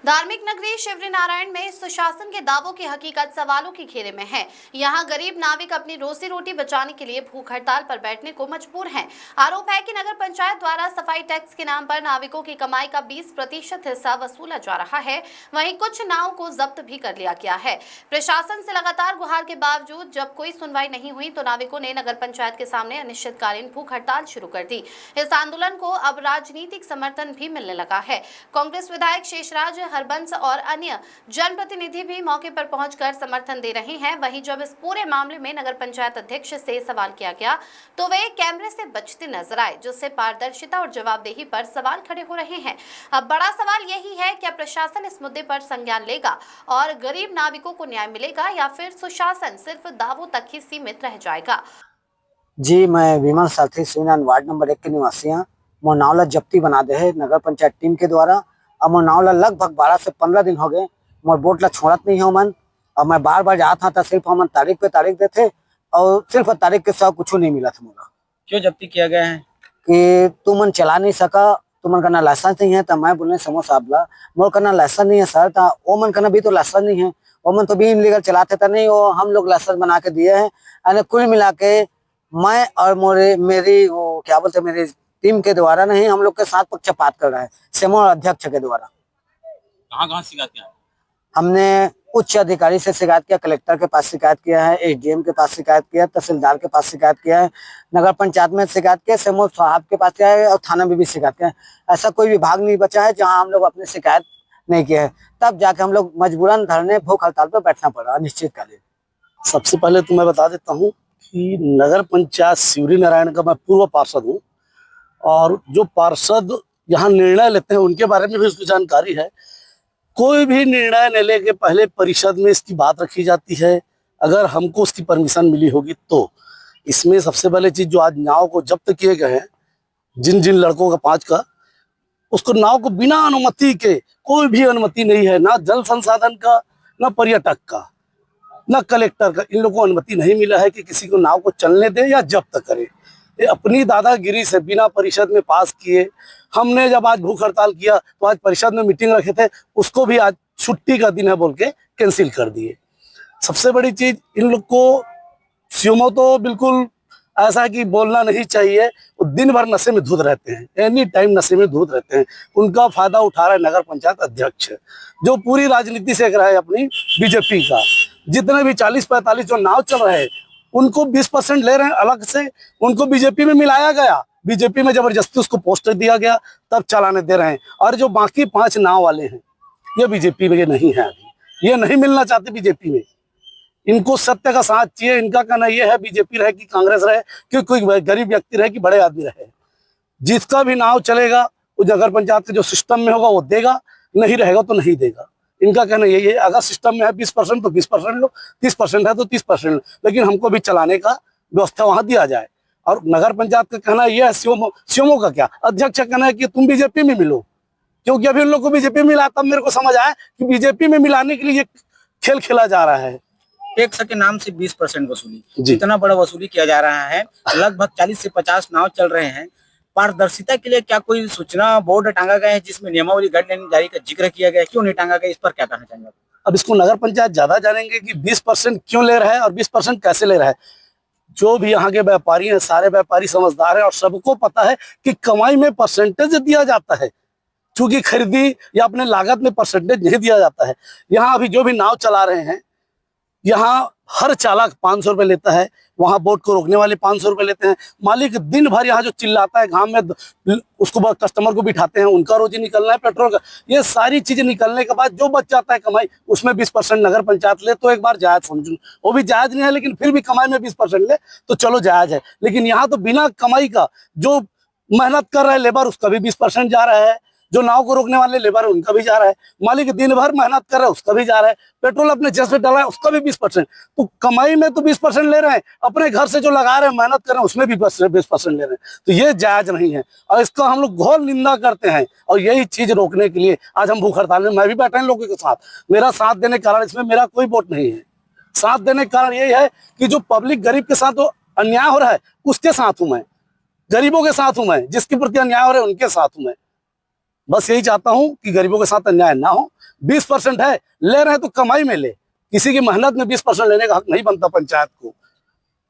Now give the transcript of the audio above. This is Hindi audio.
धार्मिक नगरी शिवरीनारायण में सुशासन के दावों की हकीकत सवालों की घेरे में है। यहाँ गरीब नाविक अपनी रोजी रोटी बचाने के लिए भूख हड़ताल पर बैठने को मजबूर हैं। आरोप है कि नगर पंचायत द्वारा सफाई टैक्स के नाम पर नाविकों की कमाई का 20% हिस्सा वसूला जा रहा है। वहीं कुछ नाव को जब्त भी कर लिया गया है। प्रशासन से लगातार गुहार के बावजूद जब कोई सुनवाई नहीं हुई तो नाविकों ने नगर पंचायत के सामने अनिश्चितकालीन भूख हड़ताल शुरू कर दी। इस आंदोलन को अब राजनीतिक समर्थन भी मिलने लगा है। कांग्रेस विधायक शेषराज, हरबंस और अन्य जनप्रतिनिधि भी मौके पर पहुंचकर समर्थन दे रहे हैं। वहीं जब इस पूरे मामले में नगर पंचायत अध्यक्ष से सवाल किया गया तो वे कैमरे से बचते नजर आए, जिससे पारदर्शिता और जवाबदेही पर सवाल खड़े हो रहे हैं। अब बड़ा सवाल यही है, क्या प्रशासन इस मुद्दे पर संज्ञान लेगा और गरीब नाविकों को न्याय मिलेगा या फिर सुशासन सिर्फ दावों तक ही सीमित रह जाएगा। जी, मैं विमल साथी शिवनान वार्ड नंबर 1 के निवासी हूँ। मोर नाव ला जब्ती बना दे है नगर पंचायत टीम के द्वारा। अब मोर नाव ला लगभग 12 से 15 दिन हो गए। मोर बोट ला छोड़त नहीं हो मन। और मैं बार बार जाता था, सिर्फ हम तारीख पे तारीख देते और सिर्फ तारीख के साथ कुछ नहीं मिला था। मोला क्यों जब्ती किया गया है कि तुमन चला नहीं सका, तुमन का ना लाइसेंस नहीं है। तो मैं बोले समो साहब ला मोर का ना लाइसेंस नहीं है सर। वो मन का भी तो लाइसेंस नहीं है, वो मन तो भी इनलीगल चलाते था नहीं। वो हम लोग लाइसेंस बना के दिए हैं। कुल मिला के मैं और मेरी वो क्या बोलते मेरी टीम के द्वारा नहीं, हम लोग के साथ पक्षपात कर रहा है सेमो अध्यक्ष के द्वारा। कहाँ शिकायत किया? हमने उच्च अधिकारी से शिकायत किया, कलेक्टर के पास शिकायत किया है, एसडीएम के पास शिकायत किया, तहसीलदार के पास शिकायत किया है, नगर पंचायत में शिकायत किया, सेमो साहब के पास किया है और थाना में भी शिकायत किया है। ऐसा कोई विभाग नहीं बचा है जहाँ हम लोग अपनी शिकायत नहीं किया है। तब जाके हम लोग मजबूरन धरने भूख हड़ताल पर बैठना पड़ा अनिश्चितकालीन। सबसे पहले तो मैं बता देता हूँ कि नगर पंचायत शिवरीनारायण का मैं पूर्व पार्षद हूँ और जो पार्षद यहाँ निर्णय लेते हैं उनके बारे में भी उसकी जानकारी है। कोई भी निर्णय लेने के पहले परिषद में इसकी बात रखी जाती है, अगर हमको उसकी परमिशन मिली होगी तो। इसमें सबसे पहले चीज जो आज नाव को जब्त किए गए हैं, जिन जिन लड़कों का 5 का, उसको नाव को बिना अनुमति के, कोई भी अनुमति नहीं है, ना जल संसाधन का, ना पर्यटक का, ना कलेक्टर का, इन लोगों को अनुमति नहीं मिला है कि किसी को नाव को चलने दे या जब्त करे। ये अपनी दादागिरी से बिना परिषद में पास किए। हमने जब आज भूख हड़ताल किया तो आज परिषद में मीटिंग रखे थे, उसको भी आज छुट्टी का दिन है बोल के कैंसिल कर दिए। सबसे बड़ी चीज, इन लोग को सीएमओ तो बिल्कुल ऐसा है कि बोलना नहीं चाहिए। वो दिन भर नशे में धुत रहते हैं, एनी टाइम नशे में धुत रहते हैं। उनका फायदा उठा रहा है नगर पंचायत अध्यक्ष, जो पूरी राजनीति से रहा है अपनी बीजेपी का। जितने भी 40-45 जो नाव चल रहे हैं उनको 20% ले रहे हैं अलग से, उनको बीजेपी में मिलाया गया, बीजेपी में जबरदस्ती उसको पोस्टर दिया गया, तब चलाने दे रहे हैं। और जो बाकी 5 नाव वाले हैं ये बीजेपी में नहीं है, अभी ये नहीं मिलना चाहते बीजेपी में। इनको सत्य का साथ चाहिए। इनका कहना ये है बीजेपी रहे कि कांग्रेस रहे, कि कोई गरीब व्यक्ति रहे कि बड़े आदमी रहे, जिसका भी नाव चलेगा वो नगर पंचायत के जो सिस्टम में होगा वो देगा, नहीं रहेगा तो नहीं देगा। इनका कहना यही है, अगर सिस्टम में है 20% तो 20% लो, 30% है तो 30% लो, लेकिन हमको भी चलाने का व्यवस्था वहां दिया जाए। और नगर पंचायत का कहना यह है, सीएमओ का क्या, अध्यक्ष का कहना है कि तुम बीजेपी में मिलो, क्योंकि अभी उन लोग को बीजेपी में मिला, तब मेरे को समझ आया कि बीजेपी में मिलाने के लिए खेल खेला जा रहा है। टैक्स के नाम से 20% वसूली, इतना बड़ा वसूली किया जा रहा है। लगभग 40 से 50 नाव चल रहे हैं। पारदर्शिता के लिए क्या कोई सूचना बोर्ड टांगा गया है जिसमें नियमावली गाइडलाइन जारी का जिक्र किया गया है? क्यों नहीं टांगा गया, इस पर क्या कहना चाहेंगे? अब इसको नगर पंचायत ज्यादा जानेंगे कि 20% क्यों ले रहा है और 20% कैसे ले रहा है। जो भी यहाँ के व्यापारी हैं, सारे व्यापारी समझदार हैं और सबको पता है कि कमाई में परसेंटेज दिया जाता है, चूंकि खरीदी या अपने लागत में परसेंटेज नहीं दिया जाता है। यहाँ अभी जो भी नाव चला रहे हैं, यहाँ हर चालक 500 रुपए लेता है, वहां बोट को रोकने वाले 500 रुपए लेते हैं। मालिक दिन भर यहाँ जो चिल्लाता है घाम में, उसको कस्टमर को बिठाते हैं, उनका रोजी निकलना है, पेट्रोल का, ये सारी चीजें निकलने के बाद जो बच जाता है कमाई, उसमें 20% नगर पंचायत ले तो एक बार जायज समझू। वो भी जायज नहीं है, लेकिन फिर भी कमाई में 20% ले तो चलो जायज है। लेकिन यहाँ तो बिना कमाई का जो मेहनत कर रहा है लेबर, उसका भी 20% जा रहा है, जो नाव को रोकने वाले लेबर है उनका भी जा रहा है, मालिक दिन भर मेहनत कर रहा है उसका भी जा रहा है, पेट्रोल अपने जेब से डाला है उसका भी 20%। तो कमाई में तो 20% ले रहे हैं, अपने घर से जो लगा रहे हैं मेहनत कर रहे हैं उसमें भी 20% ले रहे हैं। तो ये जायज नहीं है और इसका हम लोग घोर निंदा करते हैं। और यही चीज रोकने के लिए आज हम भूख हड़ताल में, मैं भी बैठा इन लोगों के साथ। मेरा साथ देने के कारण इसमें मेरा कोई वोट नहीं है। साथ देने का कारण यही है कि जो पब्लिक गरीब के साथ जो अन्याय हो रहा है उसके साथ हूं मैं, गरीबों के साथ हूं मैं, जिसके प्रति अन्याय हो रहा है उनके साथ हूं मैं। बस यही चाहता हूं कि गरीबों के साथ अन्याय ना हो, 20% है, ले रहे हैं तो कमाई में ले, किसी की मेहनत में 20% लेने का हक नहीं बनता पंचायत को।